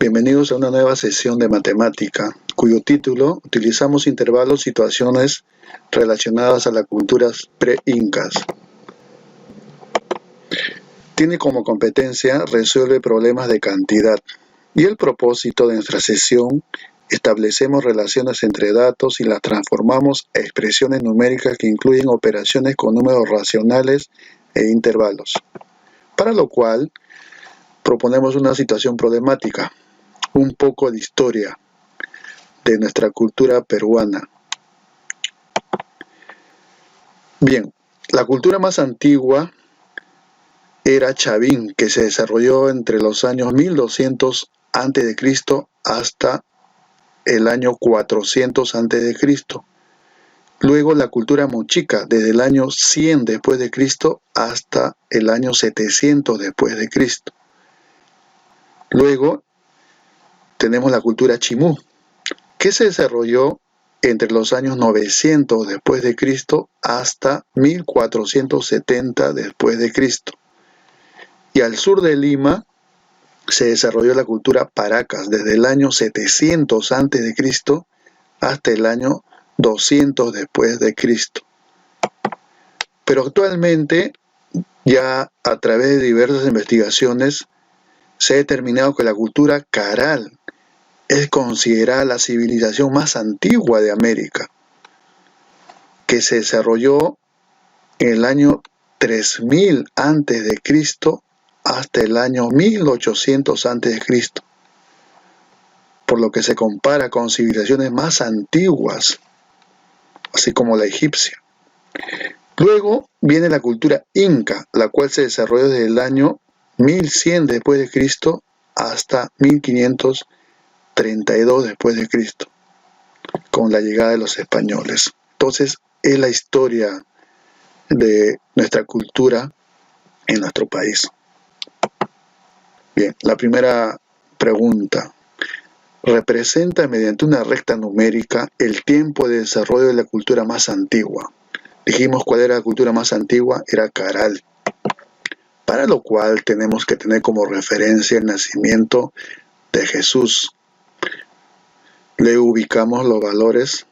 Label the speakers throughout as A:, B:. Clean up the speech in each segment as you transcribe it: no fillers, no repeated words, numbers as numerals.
A: Bienvenidos a una nueva sesión de matemática, cuyo título utilizamos intervalos, situaciones relacionadas a las culturas pre-incas. Tiene como competencia resuelve problemas de cantidad y el propósito de nuestra sesión establecemos relaciones entre datos y las transformamos a expresiones numéricas que incluyen operaciones con números racionales e intervalos, para lo cual proponemos una situación problemática, un poco de historia de nuestra cultura peruana. Bien, la cultura más antigua era Chavín, que se desarrolló entre los años 1200 a.C. hasta el año 400 a.C. Luego la cultura mochica, desde el año 100 después de Cristo hasta el año 700 después de Cristo. Luego tenemos la cultura chimú, que se desarrolló entre los años 900 después de Cristo hasta 1470 después de Cristo. Y al sur de Lima se desarrolló la cultura Paracas desde el año 700 antes de Cristo hasta el año 200 después de Cristo. Pero actualmente, ya a través de diversas investigaciones, se ha determinado que la cultura Caral es considerada la civilización más antigua de América, que se desarrolló en el año 3000 antes de Cristo hasta el año 1800 antes de Cristo, por lo que se compara con civilizaciones más antiguas, así como la egipcia. Luego viene la cultura inca, la cual se desarrolló desde el año 1100 después de Cristo hasta 1532 después de Cristo, con la llegada de los españoles. Entonces, es la historia de nuestra cultura en nuestro país. Bien, la primera pregunta. Representa mediante una recta numérica el tiempo de desarrollo de la cultura más antigua. Dijimos cuál era la cultura más antigua, era Caral. Para lo cual tenemos que tener como referencia el nacimiento de Jesús. Le ubicamos los valores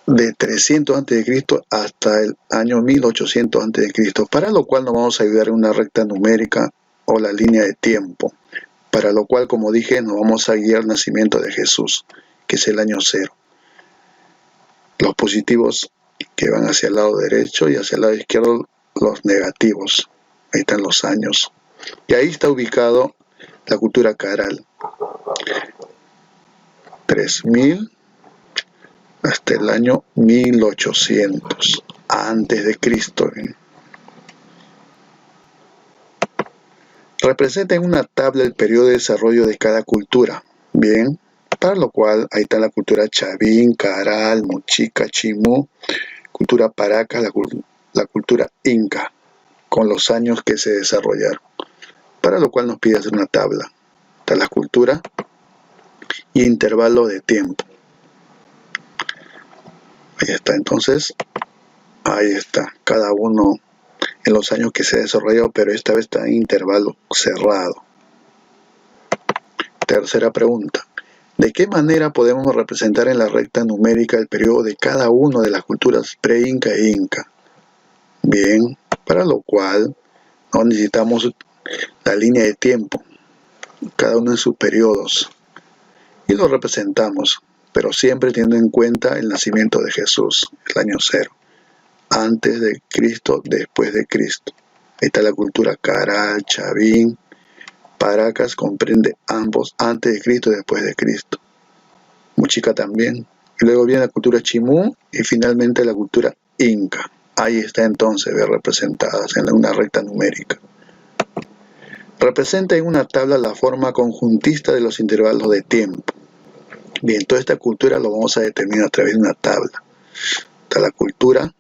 A: de 300 a.C. hasta el año 1800 a.C., para lo cual nos vamos a ayudar en una recta numérica o la línea de tiempo, para lo cual, como dije, nos vamos a guiar el nacimiento de Jesús, que es el año 0. Los positivos que van hacia el lado derecho y hacia el lado izquierdo los negativos. Ahí están los años. Y ahí está ubicado la cultura Caral. 3000 hasta el año 1800 antes de Cristo. Representa en una tabla el periodo de desarrollo de cada cultura. Bien, para lo cual ahí está la cultura Chavín, Caral, Mochica, Chimú, cultura Paracas, la cultura Inca, con los años que se desarrollaron. Para lo cual nos pide hacer una tabla. Está la cultura y intervalo de tiempo. Ahí está, entonces, ahí está, cada uno en los años que se desarrolló, pero esta vez está en intervalo cerrado. Tercera pregunta. ¿De qué manera podemos representar en la recta numérica el periodo de cada una de las culturas pre-inca e inca? Bien, para lo cual no necesitamos la línea de tiempo, cada uno en sus periodos, y lo representamos, pero siempre teniendo en cuenta el nacimiento de Jesús, el año 0, antes de Cristo, después de Cristo. Ahí está la cultura Caral, Chavín, Paracas, comprende ambos, antes de Cristo y después de Cristo. Mochica también. Y luego viene la cultura Chimú y finalmente la cultura Inca. Ahí está entonces representadas en una recta numérica. Representa en una tabla la forma conjuntista de los intervalos de tiempo. Bien, toda esta cultura lo vamos a determinar a través de una tabla. Está la cultura,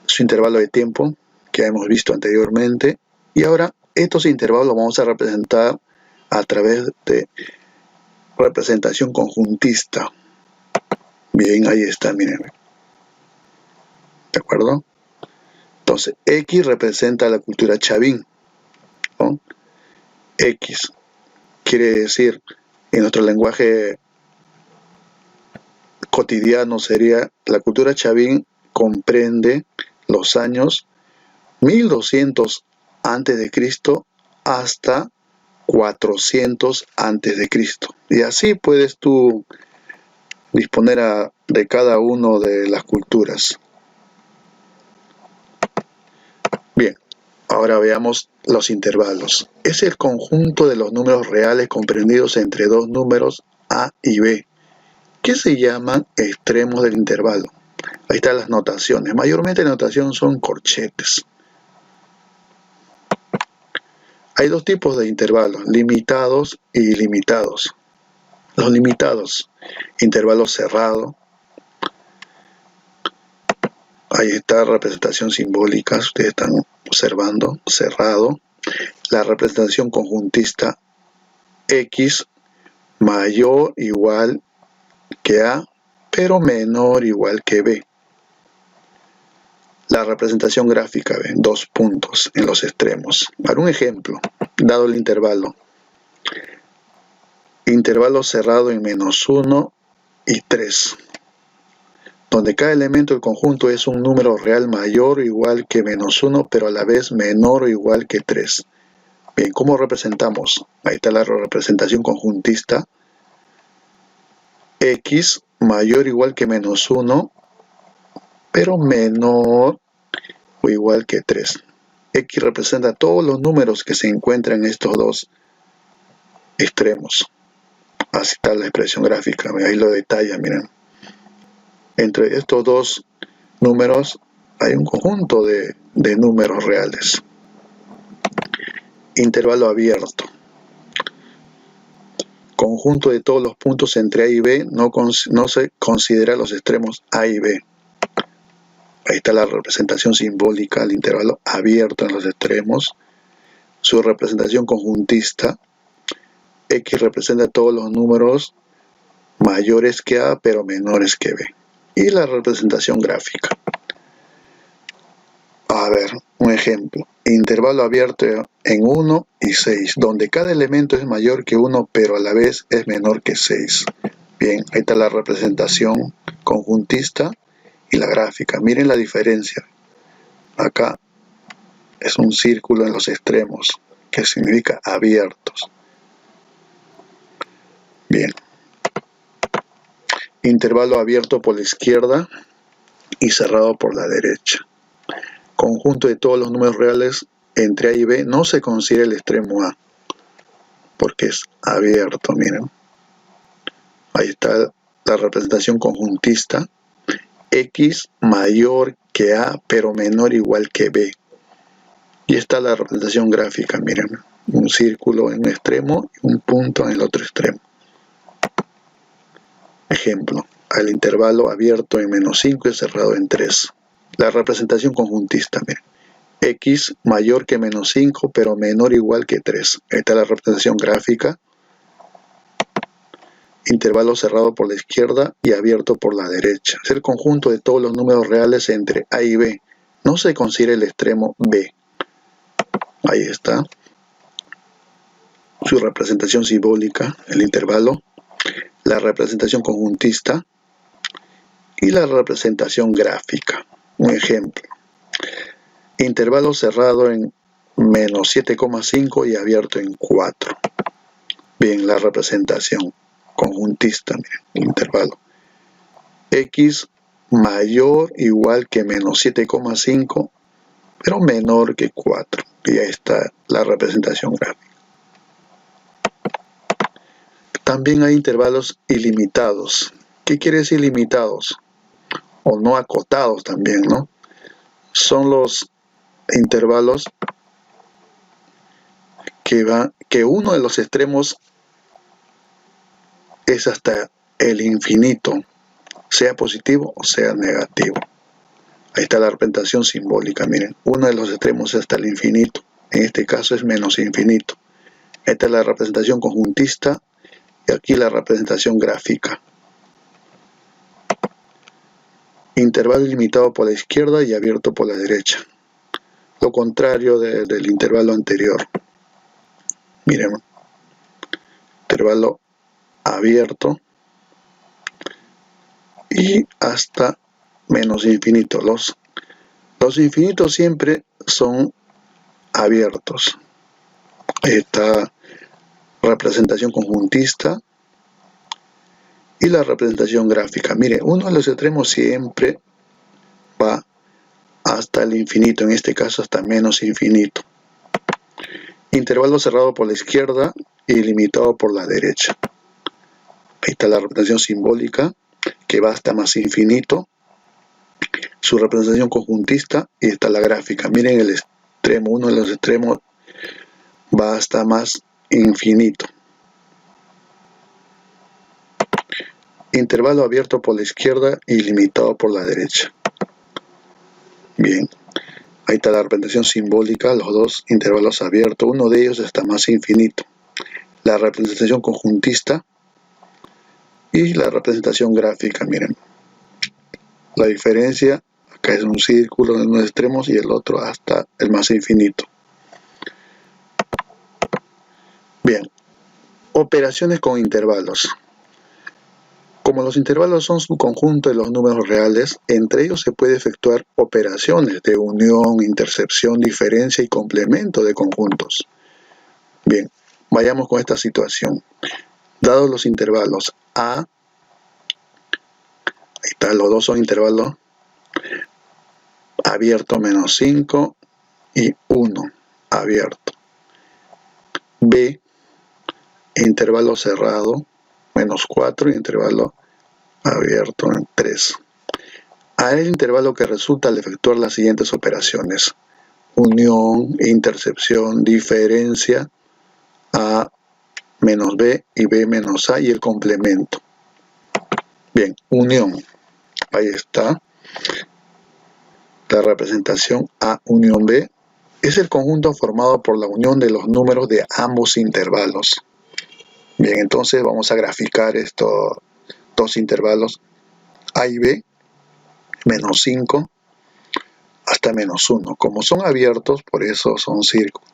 A: su intervalo de tiempo, que hemos visto anteriormente, y ahora estos intervalos los vamos a representar a través de representación conjuntista. Bien, ahí está, miren. ¿De acuerdo? Entonces, X representa la cultura Chavín, ¿no? X. Quiere decir, en nuestro lenguaje cotidiano sería, la cultura chavín comprende los años 1200 antes de Cristo hasta 400 antes de Cristo. Y así puedes tú disponer de cada una de las culturas. Bien, ahora veamos los intervalos. Es el conjunto de los números reales comprendidos entre dos números A y B, que se llaman extremos del intervalo. Ahí están las notaciones. Mayormente la notación son corchetes. Hay dos tipos de intervalos, limitados y ilimitados. Los limitados, intervalo cerrado. Ahí está representación simbólica, ustedes están observando, cerrado. La representación conjuntista, X mayor o igual que A, pero menor o igual que B. La representación gráfica, ¿ven? Dos puntos en los extremos. Para un ejemplo, dado el intervalo cerrado en -1 y 3, donde cada elemento del conjunto es un número real mayor o igual que -1, pero a la vez menor o igual que 3. Bien, ¿cómo representamos? Ahí está la representación conjuntista. X mayor o igual que -1, pero menor o igual que 3. X representa todos los números que se encuentran en estos dos extremos. Así está la expresión gráfica, ahí lo detalla, miren. Entre estos dos números hay un conjunto de números reales. Intervalo abierto. Conjunto de todos los puntos entre A y B, no se considera los extremos A y B. Ahí está la representación simbólica del intervalo abierto en los extremos. Su representación conjuntista, X representa todos los números mayores que A pero menores que B. Y la representación gráfica. A ver, un ejemplo. Intervalo abierto en 1 y 6, donde cada elemento es mayor que 1 pero a la vez es menor que 6. Bien, ahí está la representación conjuntista y la gráfica. Miren la diferencia. Acá es un círculo en los extremos, que significa abiertos. Bien. Intervalo abierto por la izquierda y cerrado por la derecha. Conjunto de todos los números reales entre A y B no se considera el extremo A, porque es abierto, miren. Ahí está la representación conjuntista. X mayor que A, pero menor o igual que B. Y está la representación gráfica, miren. Un círculo en un extremo y un punto en el otro extremo. Ejemplo, al intervalo abierto en -5 y cerrado en 3. La representación conjuntista, miren. X mayor que -5, pero menor o igual que 3. Ahí está la representación gráfica. Intervalo cerrado por la izquierda y abierto por la derecha. Es el conjunto de todos los números reales entre A y B. No se considera el extremo B. Ahí está. Su representación simbólica, el intervalo. La representación conjuntista y la representación gráfica. Un ejemplo. Intervalo cerrado en -7,5 y abierto en 4. Bien, la representación conjuntista, miren, el intervalo. X mayor o igual que -7,5, pero menor que 4. Y ahí está la representación gráfica. También hay intervalos ilimitados. ¿Qué quiere decir limitados? O no acotados también, ¿no? Son los intervalos que uno de los extremos es hasta el infinito, sea positivo o sea negativo. Ahí está la representación simbólica, miren. Uno de los extremos es hasta el infinito. En este caso es menos infinito. Esta es la representación conjuntista y aquí la representación gráfica. Intervalo ilimitado por la izquierda y abierto por la derecha. Lo contrario del intervalo anterior. Miren, intervalo abierto y hasta menos infinito. Los infinitos siempre son abiertos. Esta representación conjuntista y la representación gráfica. Mire, uno de los extremos siempre va hasta el infinito, en este caso hasta menos infinito. Intervalo cerrado por la izquierda y limitado por la derecha. Ahí está la representación simbólica, que va hasta más infinito, su representación conjuntista, y está la gráfica. Miren el extremo, uno de los extremos va hasta más infinito. Intervalo abierto por la izquierda y limitado por la derecha. Bien, ahí está la representación simbólica, los dos intervalos abiertos, uno de ellos está más infinito. La representación conjuntista y la representación gráfica, miren. La diferencia, acá es un círculo en unos extremos y el otro hasta el más infinito. Bien, operaciones con intervalos. Como los intervalos son su conjunto de los números reales, entre ellos se puede efectuar operaciones de unión, intercepción, diferencia y complemento de conjuntos. Bien, vayamos con esta situación. Dados los intervalos A, ahí está, los dos son intervalos abierto menos 5 y 1 abierto. B, intervalo cerrado menos 4 y intervalo abierto en 3. A el intervalo que resulta al efectuar las siguientes operaciones: unión, intercepción, diferencia, A menos B y B menos A y el complemento. Bien, unión. Ahí está la representación A unión B. Es el conjunto formado por la unión de los números de ambos intervalos. Bien, entonces vamos a graficar estos dos intervalos A y B, menos 5 hasta menos 1. Como son abiertos, por eso son círculos.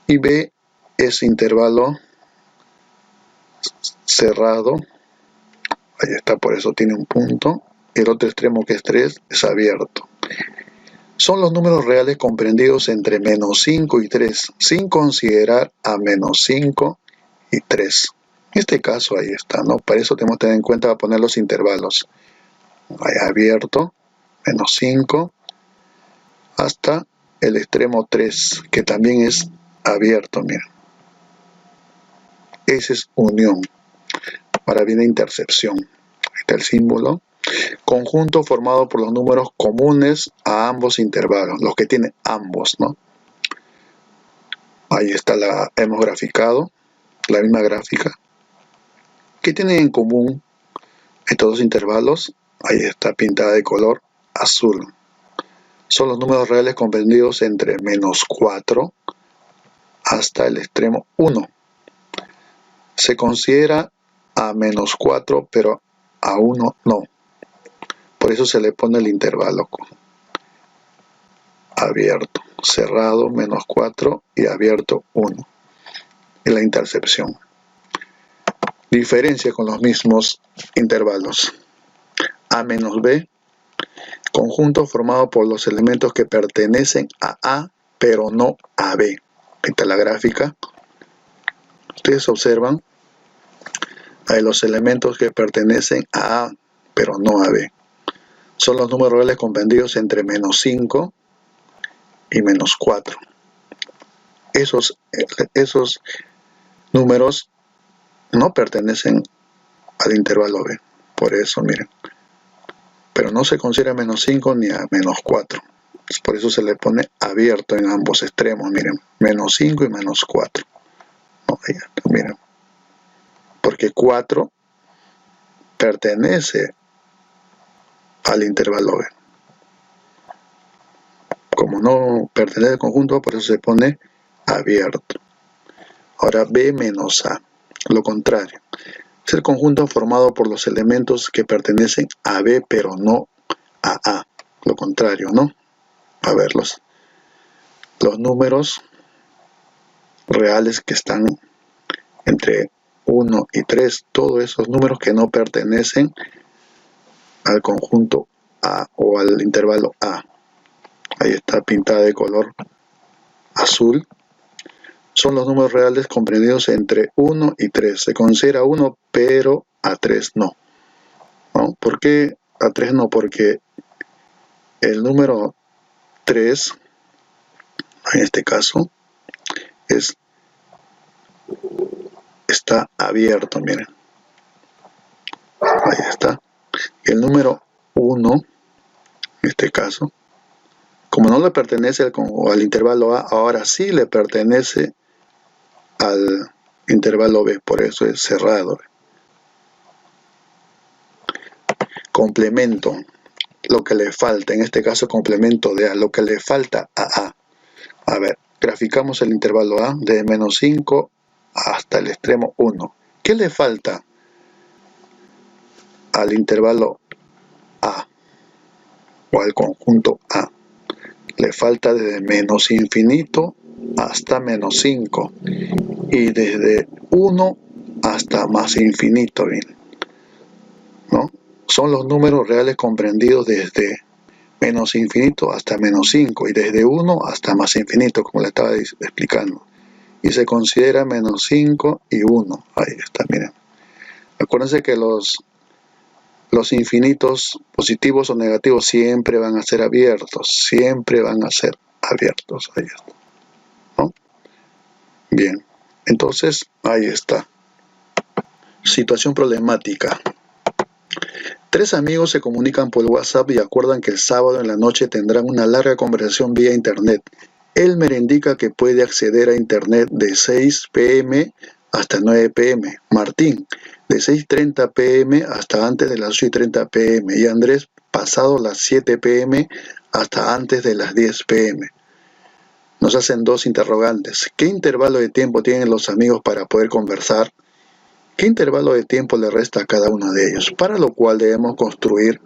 A: Y B es intervalo cerrado, ahí está, por eso tiene un punto. El otro extremo, que es 3, es abierto. Son los números reales comprendidos entre menos 5 y 3, sin considerar a menos 5 y 3. En este caso ahí está, ¿no? Para eso tenemos que tener en cuenta poner los intervalos. Ahí abierto, menos 5, hasta el extremo 3, que también es abierto, miren. Ese es unión. Ahora viene intercepción. Ahí está el símbolo. Conjunto formado por los números comunes a ambos intervalos, los que tienen ambos, ¿no? Ahí está, hemos graficado, la misma gráfica. ¿Qué tienen en común estos dos intervalos? Ahí está pintada de color azul. Son los números reales comprendidos entre menos 4 hasta el extremo 1. Se considera a menos 4, pero a 1 no. Por eso se le pone el intervalo abierto, cerrado, menos 4 y abierto 1. En la intercepción. Diferencia con los mismos intervalos. A menos B, conjunto formado por los elementos que pertenecen a A, pero no a B. Esta es la gráfica. Ustedes observan, hay los elementos que pertenecen a A, pero no a B. Son los números reales comprendidos entre menos 5 y menos 4. Esos números no pertenecen al intervalo B. Por eso, miren. Pero no se considera menos 5 ni a menos 4. Por eso se le pone abierto en ambos extremos, miren. Menos 5 y menos 4. No, miren. Porque 4 pertenece al intervalo B. Como no pertenece al conjunto, por eso se pone abierto. Ahora B menos A, lo contrario. Es el conjunto formado por los elementos que pertenecen a B, pero no a A. Lo contrario, ¿no? A ver, los números reales que están entre 1 y 3, todos esos números que no pertenecen al conjunto A o al intervalo A. Ahí está pintada de color azul. Son los números reales comprendidos entre 1 y 3. Se considera 1, pero a 3 no. ¿No? ¿Por qué a 3 no? Porque el número 3, en este caso, está abierto, miren. Ahí está. Y el número 1, en este caso, como no le pertenece al intervalo A, ahora sí le pertenece al intervalo B, por eso es cerrado. Complemento, lo que le falta, en este caso complemento de A, lo que le falta a A. A ver, graficamos el intervalo A de menos 5 hasta el extremo 1. ¿Qué le falta al intervalo A o al conjunto A? Le falta desde menos infinito hasta menos 5 y desde 1 hasta más infinito, ¿no? Son los números reales comprendidos desde menos infinito hasta menos 5 y desde 1 hasta más infinito, como le estaba explicando. Y se considera menos 5 y 1. Ahí está, miren. Acuérdense que los infinitos positivos o negativos siempre van a ser abiertos. Siempre van a ser abiertos. Ahí está, ¿no? Bien. Entonces, ahí está. Situación problemática. 3 amigos se comunican por WhatsApp y acuerdan que el sábado en la noche tendrán una larga conversación vía internet. Elmer indica que puede acceder a internet de 6 p.m. hasta 9 p.m. Martín, de 6:30 p.m. hasta antes de las 8:30 p.m. Y Andrés, pasado las 7 p.m. hasta antes de las 10 p.m. Nos hacen 2 interrogantes. ¿Qué intervalo de tiempo tienen los amigos para poder conversar? ¿Qué intervalo de tiempo le resta a cada uno de ellos? Para lo cual debemos construir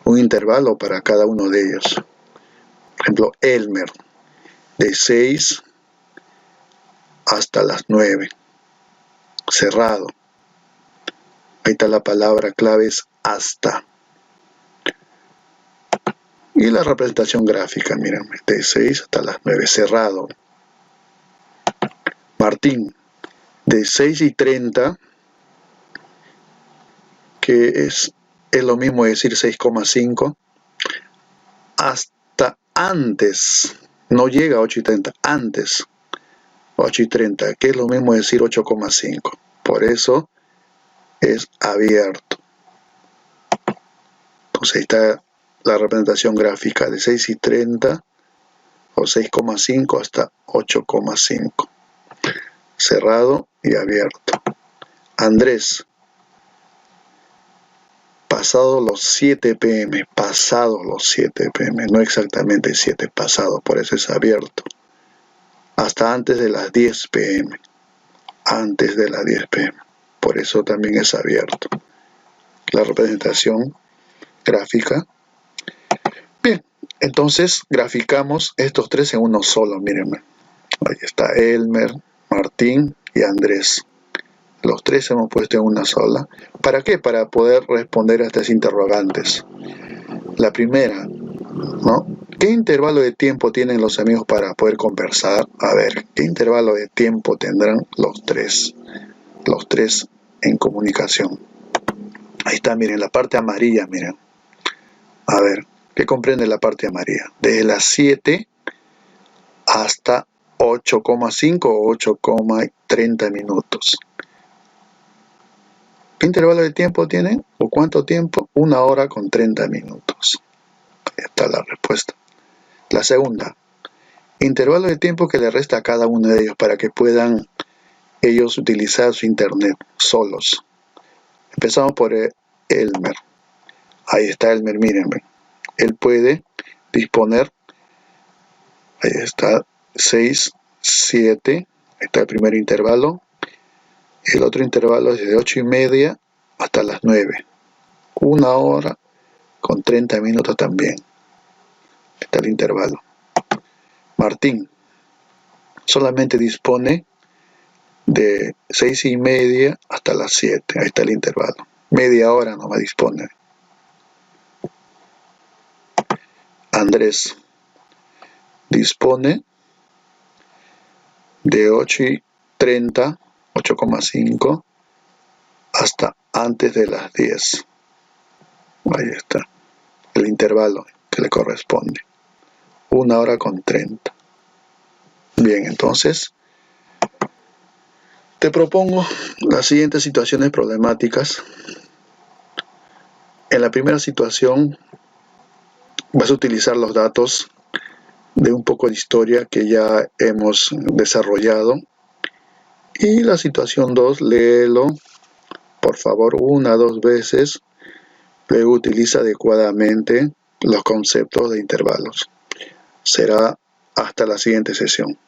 A: un intervalo para cada uno de ellos. Por ejemplo, Elmer, de 6 hasta las 9. Cerrado. Ahí está la palabra clave, es hasta. Y la representación gráfica, miren, de 6 hasta las 9. Cerrado. Martín, de 6:30, que es lo mismo decir 6,5, hasta antes, no llega a 8:30, antes 8:30, que es lo mismo decir 8,5. Por eso es abierto. Entonces ahí está la representación gráfica de 6:30 o 6,5 hasta 8,5. Cerrado y abierto. Andrés, pasado los 7 p.m., pasado los 7 p.m., no exactamente 7, pasado, por eso es abierto. Hasta antes de las 10 p.m., antes de las 10 p.m., por eso también es abierto. La representación gráfica. Bien, entonces graficamos estos 3 en uno solo, mírenme. Ahí está Elmer, Martín y Andrés. Los 3 hemos puesto en una sola. ¿Para qué? Para poder responder a estas interrogantes. La primera, ¿no? ¿Qué intervalo de tiempo tienen los amigos para poder conversar? A ver, ¿qué intervalo de tiempo tendrán los 3? Los 3 en comunicación. Ahí está, miren, la parte amarilla, miren. A ver, ¿qué comprende la parte amarilla? Desde las 7 hasta 8,5 o 8,30 minutos. ¿Qué intervalo de tiempo tienen? ¿O cuánto tiempo? 1 hora con 30 minutos. Ahí está la respuesta. La segunda, intervalo de tiempo que le resta a cada uno de ellos para que puedan ellos utilizar su internet solos. Empezamos por Elmer. Ahí está Elmer, mírenme. Él puede disponer, ahí está, 6, 7, ahí está el primer intervalo. El otro intervalo es de 8:30 hasta las 9. 1 hora con 30 minutos también. Está el intervalo. Martín solamente dispone de 6:30 hasta las 7. Ahí está el intervalo. Media hora no me dispone. Andrés dispone de 8:30, 8,5 hasta antes de las 10. Ahí está el intervalo que le corresponde. 1 hora con 30. Bien, entonces te propongo las siguientes situaciones problemáticas. En la primera situación vas a utilizar los datos de un poco de historia que ya hemos desarrollado. Y la situación 2, léelo, por favor, 1 o 2 veces. Luego utiliza adecuadamente los conceptos de intervalos. Será hasta la siguiente sesión.